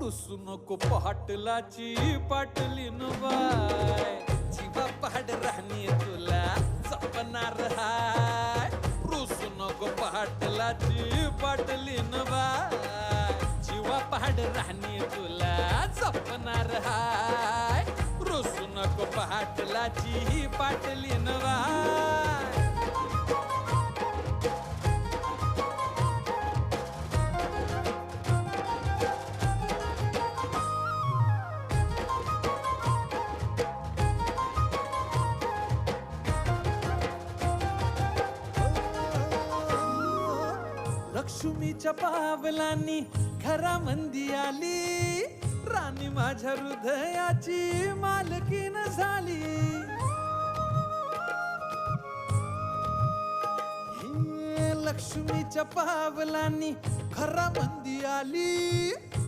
रुसू नको पाटलाची पाटलीन बाय, जीवा पाड राहणी तुला जपणार हाय. रुसू नको पाटलाची पाटलीन बाय, जीवा पाड राहणी तुला जपणार हाय. रुसू नको पाटलाची पाटलीन बाय. लक्ष्मीच्या पावलांनी घरामंदी आली, राणी माझ्या हृदयाची मालकीन झाली. हे लक्ष्मीच्या पावलांनी घरामंदी आली,